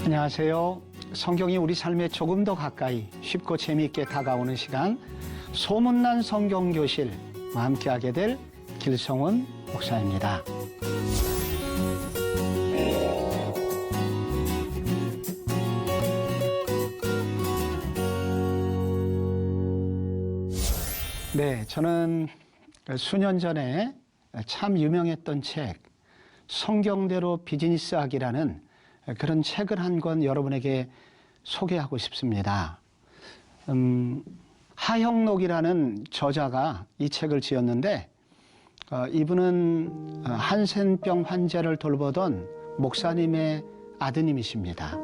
안녕하세요. 성경이 우리 삶에 조금 더 가까이 쉽고 재미있게 다가오는 시간, 소문난 성경교실과 함께하게 될 길성훈 목사입니다. 네, 저는 수년 전에 참 유명했던 책, 성경대로 비즈니스학이라는 그런 책을 한 권 여러분에게 소개하고 싶습니다. 하형록이라는 저자가 이 책을 지었는데, 이분은 한센병 환자를 돌보던 목사님의 아드님이십니다.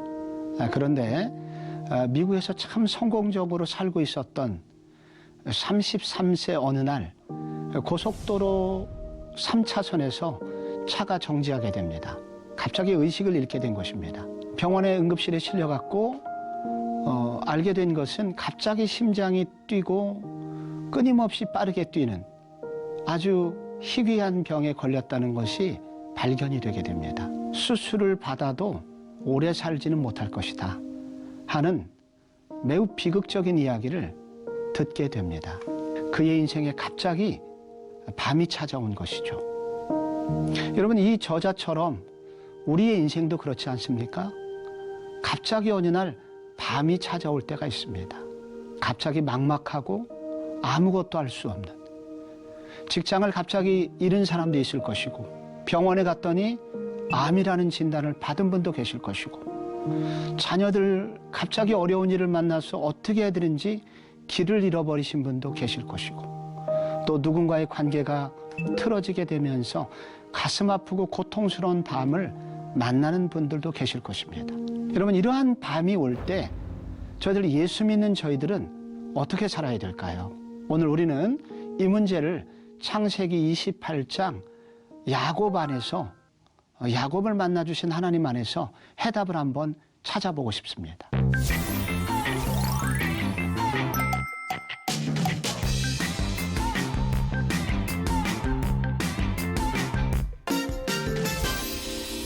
그런데 미국에서 참 성공적으로 살고 있었던 33세 어느 날 고속도로 3차선에서 차가 정지하게 됩니다. 갑자기 의식을 잃게 된 것입니다. 병원의 응급실에 실려갔고 알게 된 것은 갑자기 심장이 뛰고 끊임없이 빠르게 뛰는 아주 희귀한 병에 걸렸다는 것이 발견이 되게 됩니다. 수술을 받아도 오래 살지는 못할 것이다 하는 매우 비극적인 이야기를 듣게 됩니다. 그의 인생에 갑자기 밤이 찾아온 것이죠. 여러분, 이 저자처럼 우리의 인생도 그렇지 않습니까? 갑자기 어느 날 밤이 찾아올 때가 있습니다. 갑자기 막막하고 아무것도 할 수 없는, 직장을 갑자기 잃은 사람도 있을 것이고, 병원에 갔더니 암이라는 진단을 받은 분도 계실 것이고, 자녀들 갑자기 어려운 일을 만나서 어떻게 해야 되는지 길을 잃어버리신 분도 계실 것이고, 또 누군가의 관계가 틀어지게 되면서 가슴 아프고 고통스러운 밤을 만나는 분들도 계실 것입니다. 여러분, 이러한 밤이 올 때 저희들 예수 믿는 저희들은 어떻게 살아야 될까요? 오늘 우리는 이 문제를 창세기 28장 야곱 안에서, 야곱을 만나주신 하나님 안에서 해답을 한번 찾아보고 싶습니다.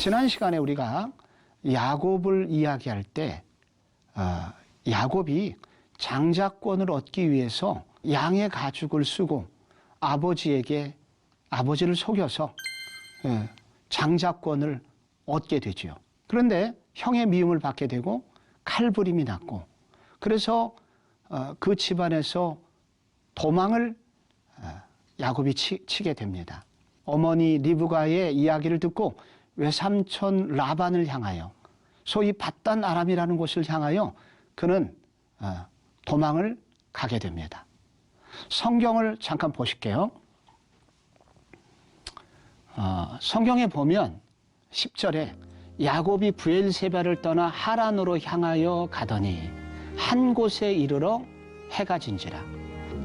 지난 시간에 우리가 야곱을 이야기할 때 야곱이 장자권을 얻기 위해서 양의 가죽을 쓰고 아버지를 속여서 장자권을 얻게 되지요. 그런데 형의 미움을 받게 되고 칼부림이 났고, 그래서 그 집안에서 도망을 야곱이 치게 됩니다. 어머니 리브가의 이야기를 듣고 외삼촌 라반을 향하여, 소위 밧단 아람이라는 곳을 향하여 그는 도망을 가게 됩니다. 성경을 잠깐 보실게요. 성경에 보면 10절에 야곱이 브엘세바를 떠나 하란으로 향하여 가더니 한 곳에 이르러 해가 진지라.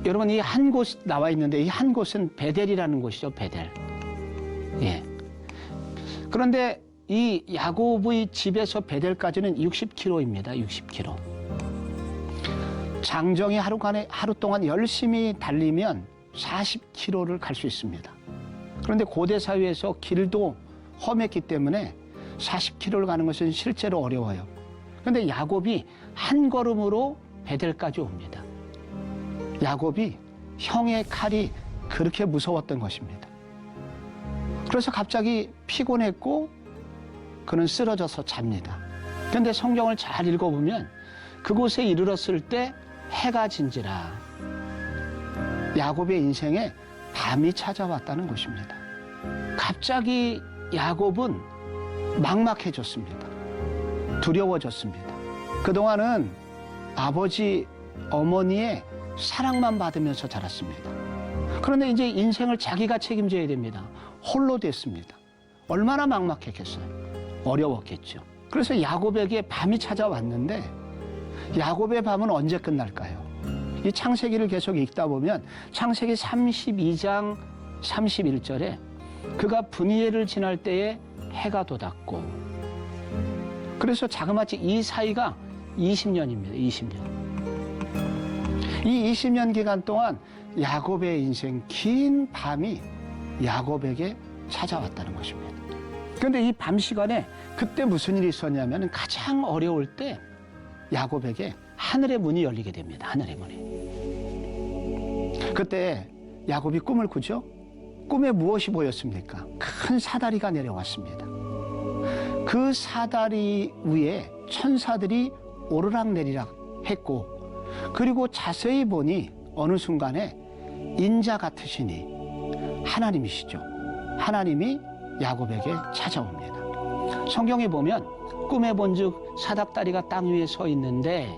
여러분, 이 한 곳 나와 있는데 이 한 곳은 베델이라는 곳이죠. 베델. 예. 그런데 이 야곱의 집에서 베델까지는 60km입니다. 60km. 장정이 하루 동안 열심히 달리면 40km를 갈 수 있습니다. 그런데 고대 사회에서 길도 험했기 때문에 40km를 가는 것은 실제로 어려워요. 그런데 야곱이 한 걸음으로 베델까지 옵니다. 야곱이 형의 칼이 그렇게 무서웠던 것입니다. 그래서 갑자기 피곤했고 그는 쓰러져서 잡니다. 그런데 성경을 잘 읽어보면 그곳에 이르렀을 때 해가 진지라. 야곱의 인생에 밤이 찾아왔다는 것입니다. 갑자기 야곱은 막막해졌습니다. 두려워졌습니다. 그동안은 아버지, 어머니의 사랑만 받으면서 자랐습니다. 그런데 이제 인생을 자기가 책임져야 됩니다. 홀로 됐습니다. 얼마나 막막했겠어요. 어려웠겠죠. 그래서 야곱에게 밤이 찾아왔는데 야곱의 밤은 언제 끝날까요? 이 창세기를 계속 읽다 보면 창세기 32장 31절에 그가 브니엘을 지날 때에 해가 돋았고, 그래서 자그마치 이 사이가 20년입니다. 20년. 이 20년 기간 동안 야곱의 인생 긴 밤이 야곱에게 찾아왔다는 것입니다. 그런데 이 밤 시간에 그때 무슨 일이 있었냐면 가장 어려울 때 야곱에게 하늘의 문이 열리게 됩니다. 하늘의 문이. 그때 야곱이 꿈을 꾸죠. 꿈에 무엇이 보였습니까? 큰 사다리가 내려왔습니다. 그 사다리 위에 천사들이 오르락내리락 했고, 그리고 자세히 보니 어느 순간에 인자 같으시니 하나님이시죠. 하나님이 야곱에게 찾아옵니다. 성경에 보면 꿈에 본즉 사닥다리가 땅 위에 서 있는데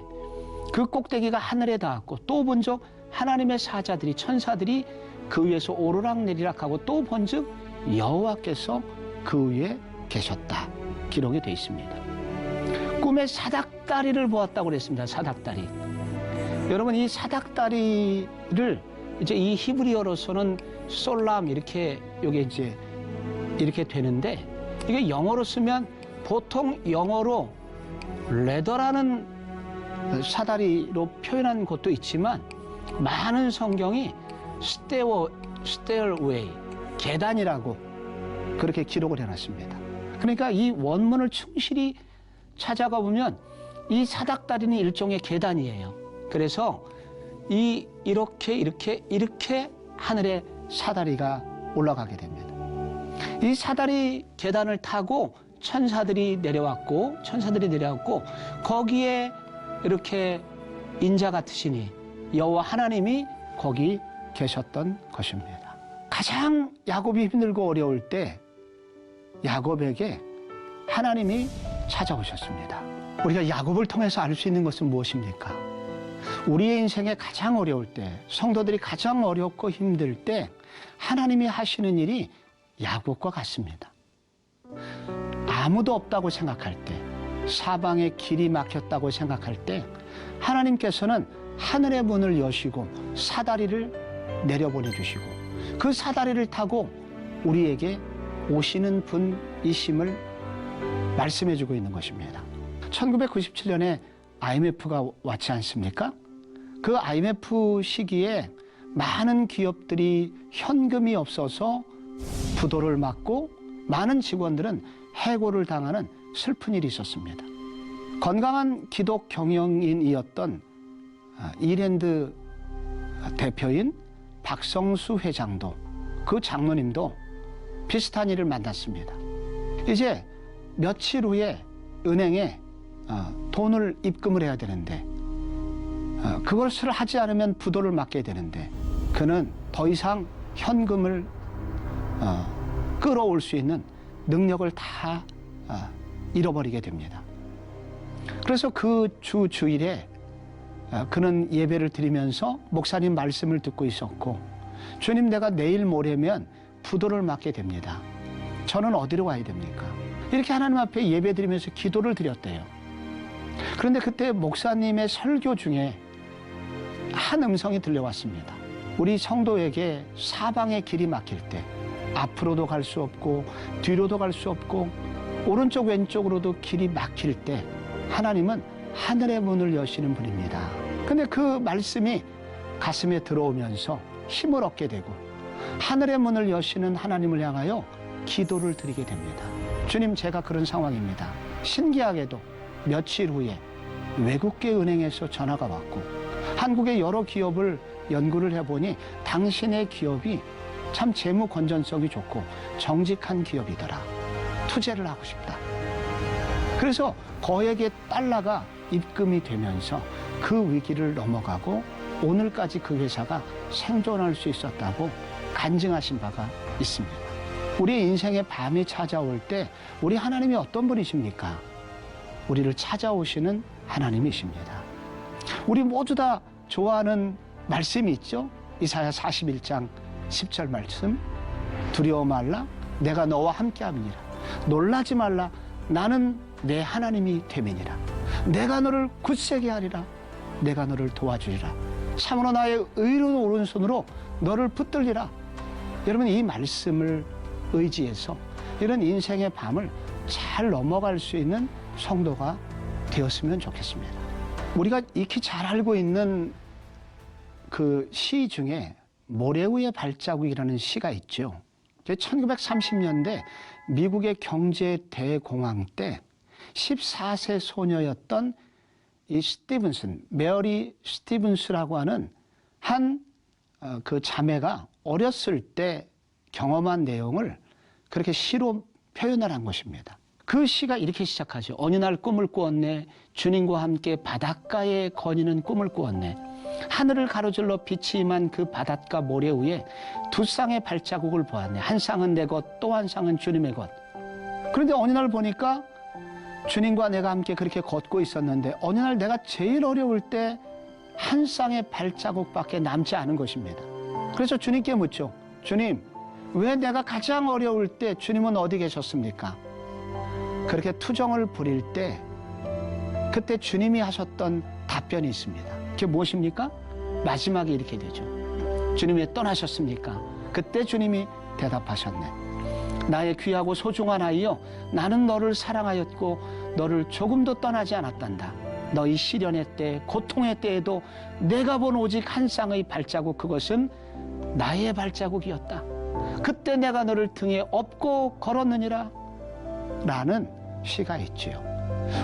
그 꼭대기가 하늘에 닿았고, 또 본즉 하나님의 사자들이 천사들이 그 위에서 오르락내리락하고, 또 본즉 여호와께서 그 위에 계셨다. 기록이 되어 있습니다. 꿈에 사닥다리를 보았다고 그랬습니다. 사닥다리. 여러분, 이 사닥다리를 이제 이 히브리어로서는 솔람 이렇게 요게 이제 이렇게 되는데, 이게 영어로 쓰면 보통 영어로 레더라는 사다리로 표현한 곳도 있지만 많은 성경이 스테어웨이, 계단이라고 그렇게 기록을 해놨습니다. 그러니까 이 원문을 충실히 찾아가 보면 이 사닥다리는 일종의 계단이에요. 그래서 이렇게 하늘에 사다리가 올라가게 됩니다. 이 사다리 계단을 타고 천사들이 내려왔고 거기에 이렇게 인자 같으시니 여호와 하나님이 거기 계셨던 것입니다. 가장 야곱이 힘들고 어려울 때 야곱에게 하나님이 찾아오셨습니다. 우리가 야곱을 통해서 알 수 있는 것은 무엇입니까? 우리의 인생에 가장 어려울 때, 성도들이 가장 어렵고 힘들 때 하나님이 하시는 일이 야곱과 같습니다. 아무도 없다고 생각할 때, 사방에 길이 막혔다고 생각할 때 하나님께서는 하늘의 문을 여시고 사다리를 내려보내 주시고 그 사다리를 타고 우리에게 오시는 분이심을 말씀해 주고 있는 것입니다. 1997년에 IMF가 왔지 않습니까? 그 IMF 시기에 많은 기업들이 현금이 없어서 부도를 맞고 많은 직원들은 해고를 당하는 슬픈 일이 있었습니다. 건강한 기독 경영인이었던 이랜드 대표인 박성수 회장도, 그 장로님도 비슷한 일을 만났습니다. 이제 며칠 후에 은행에 돈을 입금을 해야 되는데 그것을 하지 않으면 부도를 맞게 되는데 그는 더 이상 현금을 끌어올 수 있는 능력을 다 잃어버리게 됩니다. 그래서 그 주일에 그는 예배를 드리면서 목사님 말씀을 듣고 있었고, 주님, 내가 내일 모레면 부도를 맞게 됩니다. 저는 어디로 가야 됩니까? 이렇게 하나님 앞에 예배 드리면서 기도를 드렸대요. 그런데 그때 목사님의 설교 중에 한 음성이 들려왔습니다. 우리 성도에게 사방에 길이 막힐 때, 앞으로도 갈 수 없고 뒤로도 갈 수 없고 오른쪽 왼쪽으로도 길이 막힐 때 하나님은 하늘의 문을 여시는 분입니다. 근데 그 말씀이 가슴에 들어오면서 힘을 얻게 되고 하늘의 문을 여시는 하나님을 향하여 기도를 드리게 됩니다. 주님, 제가 그런 상황입니다. 신기하게도 며칠 후에 외국계 은행에서 전화가 왔고 한국의 여러 기업을 연구를 해보니 당신의 기업이 참 재무 건전성이 좋고 정직한 기업이더라. 투자를 하고 싶다. 그래서 거액의 달러가 입금이 되면서 그 위기를 넘어가고 오늘까지 그 회사가 생존할 수 있었다고 간증하신 바가 있습니다. 우리 인생의 밤이 찾아올 때 우리 하나님이 어떤 분이십니까? 우리를 찾아오시는 하나님이십니다. 우리 모두 다 좋아하는 말씀이 있죠? 이사야 41장 10절 말씀. 두려워 말라, 내가 너와 함께함이니라. 놀라지 말라, 나는 내 하나님이 됨이니라. 내가 너를 굳세게 하리라. 내가 너를 도와주리라. 참으로 나의 의로운 오른손으로 너를 붙들리라. 여러분, 이 말씀을 의지해서 이런 인생의 밤을 잘 넘어갈 수 있는 성도가 되었으면 좋겠습니다. 우리가 익히 잘 알고 있는 그 시 중에 모래 위의 발자국이라는 시가 있죠. 1930년대 미국의 경제 대공황 때 14세 소녀였던 이 스티븐슨, 메어리 스티븐스라고 하는 그 자매가 어렸을 때 경험한 내용을 그렇게 시로 표현을 한 것입니다. 그 시가 이렇게 시작하죠. 어느 날 꿈을 꾸었네. 주님과 함께 바닷가에 거니는 꿈을 꾸었네. 하늘을 가로질러 빛이 임한 그 바닷가 모래 위에 두 쌍의 발자국을 보았네. 한 쌍은 내 것, 또 한 쌍은 주님의 것. 그런데 어느 날 보니까 주님과 내가 함께 그렇게 걷고 있었는데 어느 날 내가 제일 어려울 때 한 쌍의 발자국밖에 남지 않은 것입니다. 그래서 주님께 묻죠. 주님, 왜 내가 가장 어려울 때 주님은 어디 계셨습니까? 그렇게 투정을 부릴 때 그때 주님이 하셨던 답변이 있습니다. 그게 무엇입니까? 마지막에 이렇게 되죠. 주님 왜 떠나셨습니까? 그때 주님이 대답하셨네. 나의 귀하고 소중한 아이여, 나는 너를 사랑하였고 너를 조금도 떠나지 않았단다. 너희 시련의 때, 고통의 때에도 내가 본 오직 한 쌍의 발자국, 그것은 나의 발자국이었다. 그때 내가 너를 등에 업고 걸었느니라 라는 시가 있지요.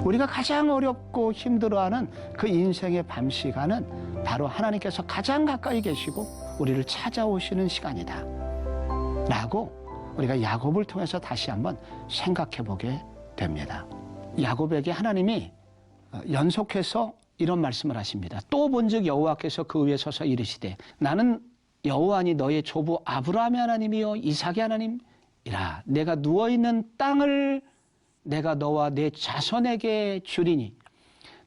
우리가 가장 어렵고 힘들어하는 그 인생의 밤 시간은 바로 하나님께서 가장 가까이 계시고 우리를 찾아오시는 시간이다 라고 우리가 야곱을 통해서 다시 한번 생각해 보게 됩니다. 야곱에게 하나님이 연속해서 이런 말씀을 하십니다. 또 본즉 여호와께서 그 위에 서서 이르시되 나는 여호와니 너의 조부 아브라함의 하나님이요 이삭의 하나님이라. 내가 누워있는 땅을 내가 너와 내 자손에게 주리니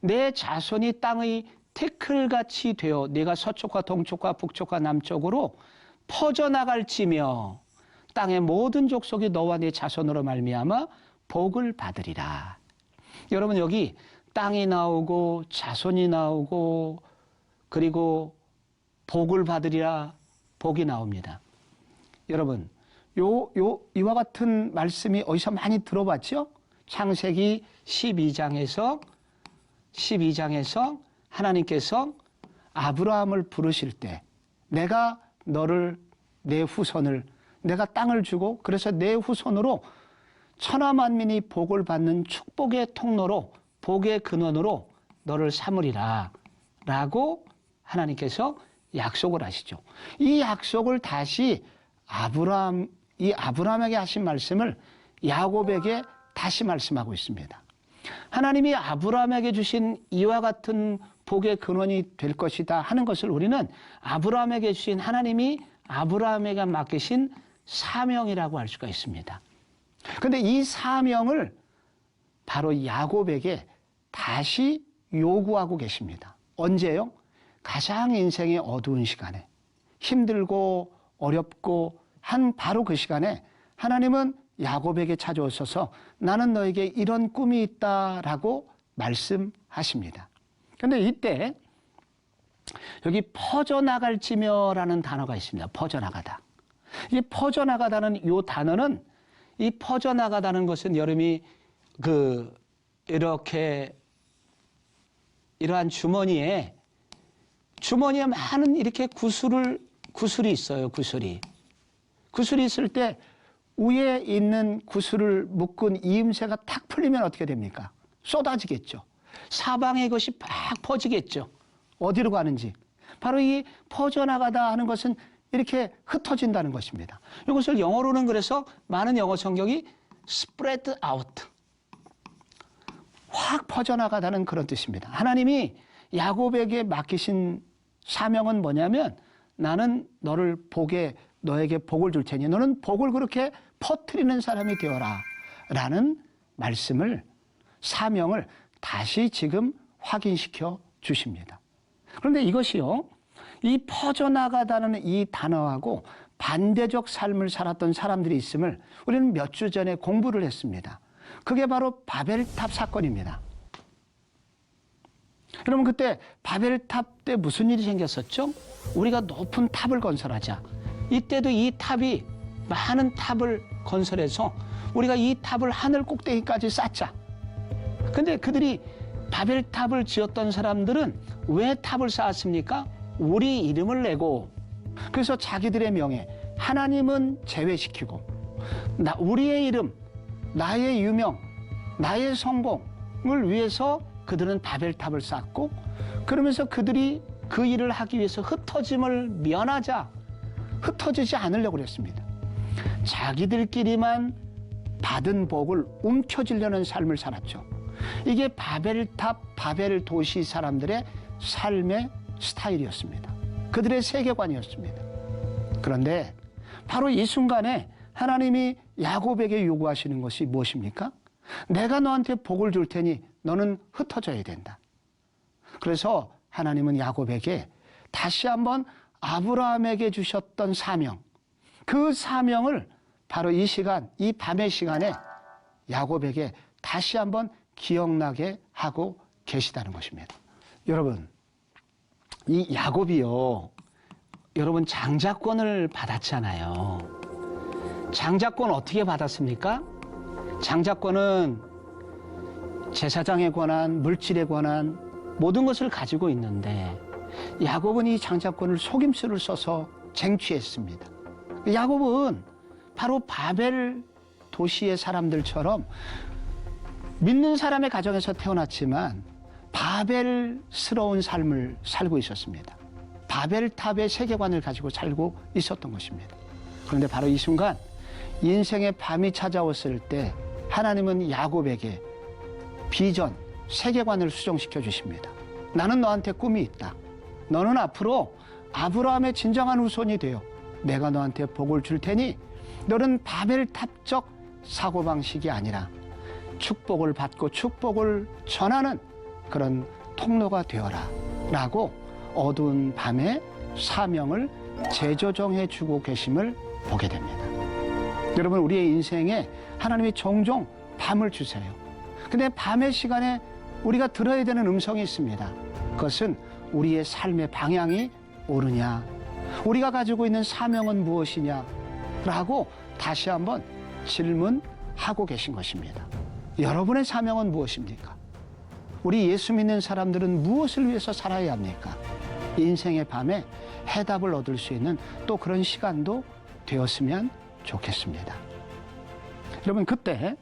내 자손이 땅의 태클같이 되어 내가 서쪽과 동쪽과 북쪽과 남쪽으로 퍼져나갈지며 땅의 모든 족속이 너와 내 자손으로 말미암아 복을 받으리라. 여러분, 여기 땅이 나오고 자손이 나오고 그리고 복을 받으리라, 복이 나옵니다. 여러분, 이와 같은 말씀이 어디서 많이 들어봤죠? 창세기 12장에서 하나님께서 아브라함을 부르실 때 내가 너를, 내 후손을, 내가 땅을 주고 그래서 내 후손으로 천하만민이 복을 받는 축복의 통로로, 복의 근원으로 너를 삼으리라 라고 하나님께서 약속을 하시죠. 이 약속을 다시 아브라함에게 하신 말씀을 야곱에게 다시 말씀하고 있습니다. 하나님이 아브라함에게 주신 이와 같은 복의 근원이 될 것이다 하는 것을 우리는 아브라함에게 주신, 하나님이 아브라함에게 맡기신 사명이라고 할 수가 있습니다. 그런데 이 사명을 바로 야곱에게 다시 요구하고 계십니다. 언제요? 가장 인생의 어두운 시간에, 힘들고 어렵고 한 바로 그 시간에 하나님은 야곱에게 찾아오셔서 나는 너에게 이런 꿈이 있다라고 말씀하십니다. 그런데 이때 여기 퍼져나갈지며라는 단어가 있습니다. 퍼져나가다. 이 퍼져나가다는 이 단어는, 이 퍼져나가다는 것은 여러분이 이러한 주머니에 많은 이렇게 구슬이 있어요. 구슬이 있을 때 위에 있는 구슬을 묶은 이음새가 탁 풀리면 어떻게 됩니까? 쏟아지겠죠. 사방에 이것이 팍 퍼지겠죠. 어디로 가는지. 바로 이 퍼져나가다 하는 것은 이렇게 흩어진다는 것입니다. 이것을 영어로는 그래서 많은 영어 성경이 spread out, 확 퍼져나가다는 그런 뜻입니다. 하나님이 야곱에게 맡기신 사명은 뭐냐면 나는 너에게 복을 줄 테니 너는 복을 그렇게 퍼뜨리는 사람이 되어라 라는 말씀을, 사명을 다시 지금 확인시켜 주십니다. 그런데 이것이요, 이 퍼져나가다는 이 단어하고 반대적 삶을 살았던 사람들이 있음을 우리는 몇 주 전에 공부를 했습니다. 그게 바로 바벨탑 사건입니다. 여러분, 그때 바벨탑 때 무슨 일이 생겼었죠? 우리가 높은 탑을 건설하자. 이때도 이 탑이, 많은 탑을 건설해서 우리가 이 탑을 하늘 꼭대기까지 쌓자. 근데 그들이 바벨탑을 지었던 사람들은 왜 탑을 쌓았습니까? 우리 이름을 내고 그래서 자기들의 명예, 하나님은 제외시키고 우리의 이름, 나의 유명, 나의 성공을 위해서 그들은 바벨탑을 쌓고, 그러면서 그들이 그 일을 하기 위해서 흩어짐을 면하자, 흩어지지 않으려고 그랬습니다. 자기들끼리만 받은 복을 움켜쥐려는 삶을 살았죠. 이게 바벨탑, 바벨 도시 사람들의 삶의 스타일이었습니다. 그들의 세계관이었습니다. 그런데 바로 이 순간에 하나님이 야곱에게 요구하시는 것이 무엇입니까? 내가 너한테 복을 줄 테니 너는 흩어져야 된다. 그래서 하나님은 야곱에게 다시 한번 아브라함에게 주셨던 사명, 그 사명을 바로 이 시간, 이 밤의 시간에 야곱에게 다시 한번 기억나게 하고 계시다는 것입니다. 여러분, 이 야곱이요, 여러분 장자권을 받았잖아요. 장자권 어떻게 받았습니까? 장자권은 제사장의 권한, 물질의 권한, 모든 것을 가지고 있는데 야곱은 이 장자권을 속임수를 써서 쟁취했습니다. 야곱은 바로 바벨 도시의 사람들처럼 믿는 사람의 가정에서 태어났지만 바벨스러운 삶을 살고 있었습니다. 바벨탑의 세계관을 가지고 살고 있었던 것입니다. 그런데 바로 이 순간 인생의 밤이 찾아왔을 때 하나님은 야곱에게 비전, 세계관을 수정시켜 주십니다. 나는 너한테 꿈이 있다. 너는 앞으로 아브라함의 진정한 후손이 되어 내가 너한테 복을 줄 테니 너는 바벨탑적 사고방식이 아니라 축복을 받고 축복을 전하는 그런 통로가 되어라 라고 어두운 밤에 사명을 재조정해 주고 계심을 보게 됩니다. 여러분, 우리의 인생에 하나님이 종종 밤을 주세요. 근데 밤의 시간에 우리가 들어야 되는 음성이 있습니다. 그것은 우리의 삶의 방향이 옳으냐, 우리가 가지고 있는 사명은 무엇이냐 라고 다시 한번 질문하고 계신 것입니다. 여러분의 사명은 무엇입니까? 우리 예수 믿는 사람들은 무엇을 위해서 살아야 합니까? 인생의 밤에 해답을 얻을 수 있는 또 그런 시간도 되었으면 좋겠습니다. 여러분, 그때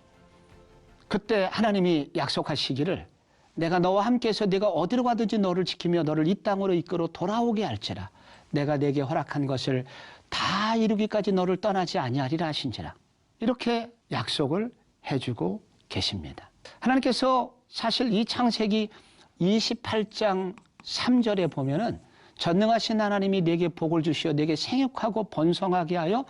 하나님이 약속하시기를 내가 너와 함께해서 네가 어디로 가든지 너를 지키며 너를 이 땅으로 이끌어 돌아오게 할지라 내가 내게 허락한 것을 다 이루기까지 너를 떠나지 아니하리라 하신지라, 이렇게 약속을 해주고 계십니다. 하나님께서 사실 이 창세기 28장 3절에 보면은 전능하신 하나님이 내게 복을 주시어 내게 생육하고 번성하게 하여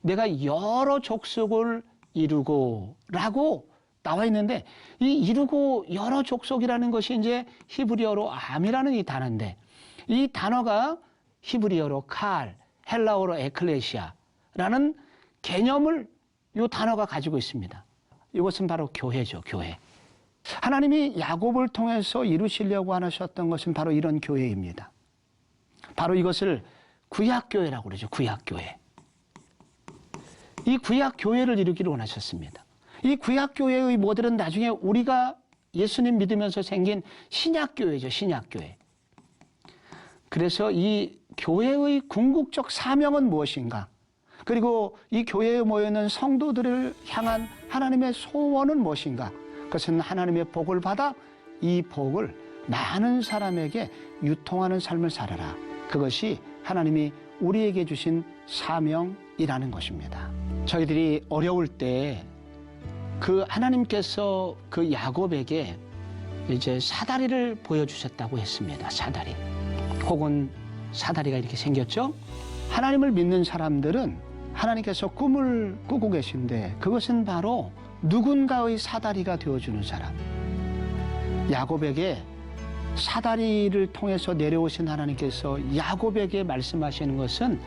내가 여러 족속을 이루고 라고 나와 있는데, 이 이루고 여러 족속이라는 것이 이제 히브리어로 암이라는 이 단어인데, 이 단어가 히브리어로 칼, 헬라어로 에클레시아라는 개념을 이 단어가 가지고 있습니다. 이것은 바로 교회죠, 교회. 하나님이 야곱을 통해서 이루시려고 하셨던 것은 바로 이런 교회입니다. 바로 이것을 구약교회라고 그러죠, 구약교회. 이 구약교회를 이루기를 원하셨습니다. 이 구약교회의 모델은 나중에 우리가 예수님 믿으면서 생긴 신약교회죠, 신약교회. 그래서 이 교회의 궁극적 사명은 무엇인가? 그리고 이 교회에 모여있는 성도들을 향한 하나님의 소원은 무엇인가? 그것은 하나님의 복을 받아 이 복을 많은 사람에게 유통하는 삶을 살아라. 그것이 하나님이 우리에게 주신 사명이라는 것입니다. 저희들이 어려울 때 그 하나님께서 그 야곱에게 이제 사다리를 보여주셨다고 했습니다. 사다리. 혹은 사다리가 이렇게 생겼죠? 하나님을 믿는 사람들은 하나님께서 꿈을 꾸고 계신데 그것은 바로 누군가의 사다리가 되어주는 사람. 야곱에게 사다리를 통해서 내려오신 하나님께서 야곱에게 말씀하시는 것은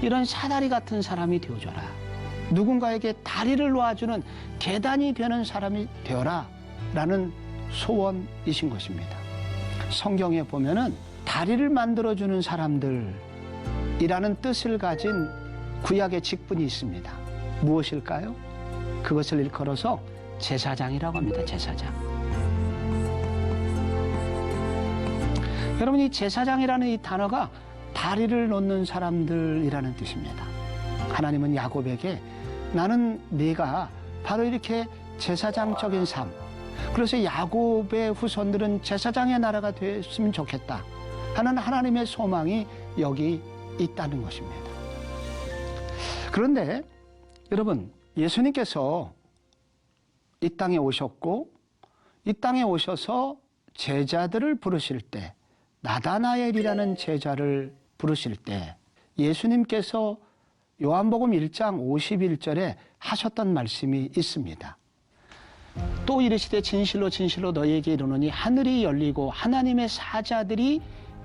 이런 사다리 같은 사람이 되어줘라. 누군가에게 다리를 놓아주는 계단이 되는 사람이 되어라 라는 소원이신 것입니다. 성경에 보면은 다리를 만들어주는 사람들이라는 뜻을 가진 구약의 직분이 있습니다. 무엇일까요? 그것을 일컬어서 제사장이라고 합니다. 제사장. 여러분, 이 제사장이라는 이 단어가 다리를 놓는 사람들이라는 뜻입니다. 하나님은 야곱에게 나는 네가 바로 이렇게 제사장적인 삶, 그래서 야곱의 후손들은 제사장의 나라가 됐으면 좋겠다 하는 하나님의 소망이 여기 있다는 것입니다. 그런데 여러분, 예수님께서 이 땅에 오셨고 이 땅에 오셔서 제자들을 부르실 때, 나다나엘이라는 제자를 부르실 때 예수님께서 요한복음 1장 51절에 하셨던 말씀이 있습니다. 또 이르시되 진실로 진실로 너희에게 이르노니 하늘이 열리고 하나님의 사자들이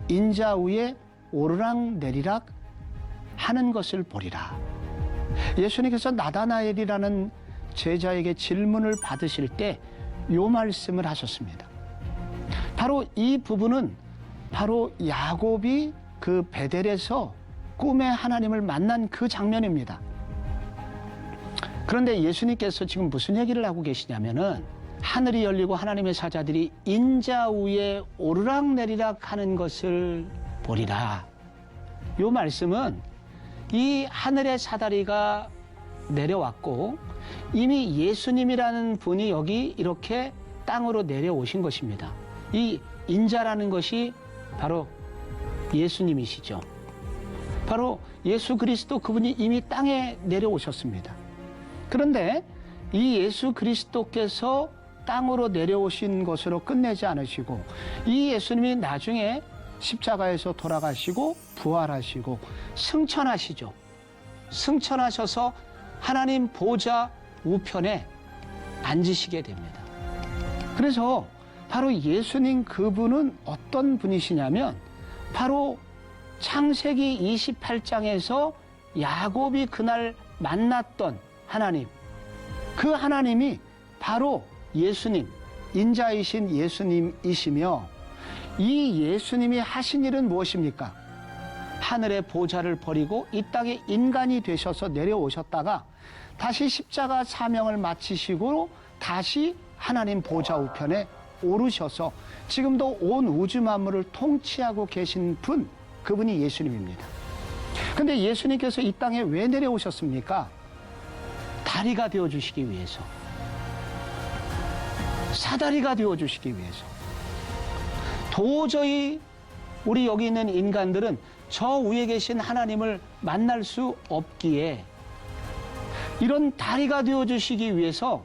인자 위에 오르락내리락 하는 것을 보리라. 예수님께서 나다나엘이라는 제자에게 질문을 받으실 때 요 말씀을 하셨습니다. 바로 이 부분은 바로 야곱이 그 베델에서 꿈에 하나님을 만난 그 장면입니다. 그런데 예수님께서 지금 무슨 얘기를 하고 계시냐면은 하늘이 열리고 하나님의 사자들이 인자 위에 오르락내리락 하는 것을 보리라. 요 말씀은 이 하늘의 사다리가 내려왔고 이미 예수님이라는 분이 여기 이렇게 땅으로 내려오신 것입니다. 이 인자라는 것이 바로 예수님이시죠. 바로 예수 그리스도, 그분이 이미 땅에 내려오셨습니다. 그런데 이 예수 그리스도께서 땅으로 내려오신 것으로 끝내지 않으시고 이 예수님이 나중에 십자가에서 돌아가시고 부활하시고 승천하시죠. 승천하셔서 하나님 보좌 우편에 앉으시게 됩니다. 그래서 바로 예수님 그분은 어떤 분이시냐면 바로 창세기 28장에서 야곱이 그날 만났던 하나님, 그 하나님이 바로 예수님, 인자이신 예수님이시며 이 예수님이 하신 일은 무엇입니까? 하늘의 보좌를 버리고 이 땅에 인간이 되셔서 내려오셨다가 다시 십자가 사명을 마치시고 다시 하나님 보좌 우편에 오르셔서 지금도 온 우주 만물을 통치하고 계신 분, 그분이 예수님입니다. 그런데 예수님께서 이 땅에 왜 내려오셨습니까? 다리가 되어주시기 위해서, 사다리가 되어주시기 위해서. 도저히 우리 여기 있는 인간들은 저 위에 계신 하나님을 만날 수 없기에 이런 다리가 되어주시기 위해서,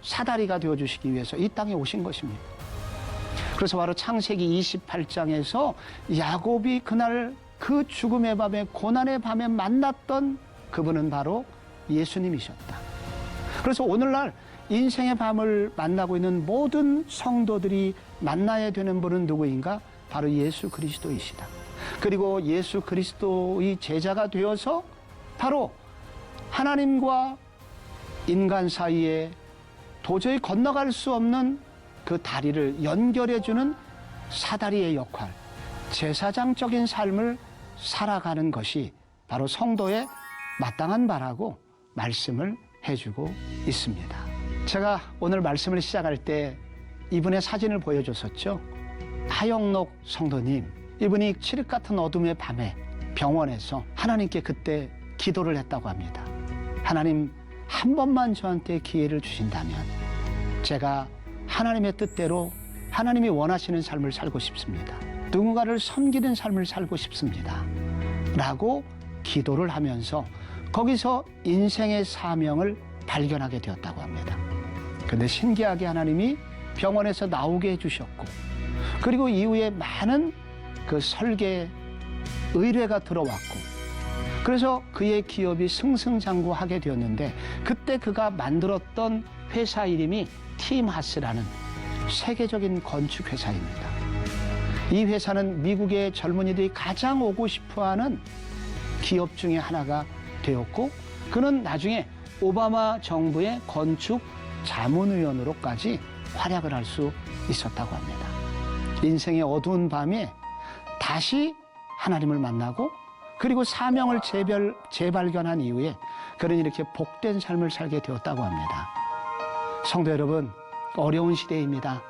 사다리가 되어주시기 위해서 이 땅에 오신 것입니다. 그래서 바로 창세기 28장에서 야곱이 그날 그 죽음의 밤에, 고난의 밤에 만났던 그분은 바로 예수님이셨다. 그래서 오늘날 인생의 밤을 만나고 있는 모든 성도들이 만나야 되는 분은 누구인가? 바로 예수 그리스도이시다. 그리고 예수 그리스도의 제자가 되어서 바로 하나님과 인간 사이에 도저히 건너갈 수 없는 그 다리를 연결해주는 사다리의 역할, 제사장적인 삶을 살아가는 것이 바로 성도의 마땅한 바라고 말씀을 해주고 있습니다. 제가 오늘 말씀을 시작할 때 이분의 사진을 보여줬었죠. 하영록 성도님, 이분이 칠흑 같은 어둠의 밤에 병원에서 하나님께 그때 기도를 했다고 합니다. 하나님, 한 번만 저한테 기회를 주신다면 제가 하나님의 뜻대로 하나님이 원하시는 삶을 살고 싶습니다. 누군가를 섬기는 삶을 살고 싶습니다. 라고 기도를 하면서 거기서 인생의 사명을 발견하게 되었다고 합니다. 근데 신기하게 하나님이 병원에서 나오게 해주셨고, 그리고 이후에 많은 그 설계 의뢰가 들어왔고, 그래서 그의 기업이 승승장구하게 되었는데, 그때 그가 만들었던 회사 이름이 팀하스라는 세계적인 건축 회사입니다. 이 회사는 미국의 젊은이들이 가장 오고 싶어하는 기업 중에 하나가 되었고, 그는 나중에 오바마 정부의 건축 자문위원으로까지 활약을 할 수 있었다고 합니다. 인생의 어두운 밤에 다시 하나님을 만나고, 그리고 사명을 재발견한 이후에 그는 이렇게 복된 삶을 살게 되었다고 합니다. 성도 여러분, 어려운 시대입니다.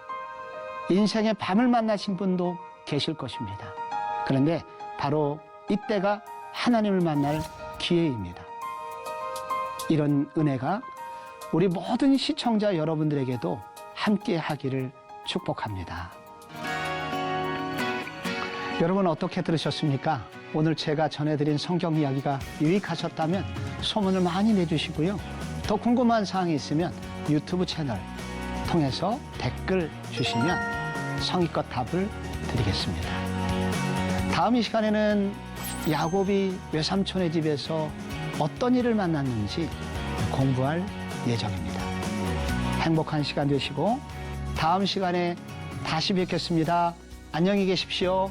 인생의 밤을 만나신 분도 계실 것입니다. 그런데 바로 이때가 하나님을 만날 기회입니다. 이런 은혜가 우리 모든 시청자 여러분들에게도 함께 하기를 축복합니다. 여러분 어떻게 들으셨습니까? 오늘 제가 전해드린 성경 이야기가 유익하셨다면 소문을 많이 내주시고요. 더 궁금한 사항이 있으면 유튜브 채널 통해서 댓글 주시면 성의껏 답을 드리겠습니다. 다음 이 시간에는 야곱이 외삼촌의 집에서 어떤 일을 만났는지 공부할 예정입니다. 행복한 시간 되시고 다음 시간에 다시 뵙겠습니다. 안녕히 계십시오.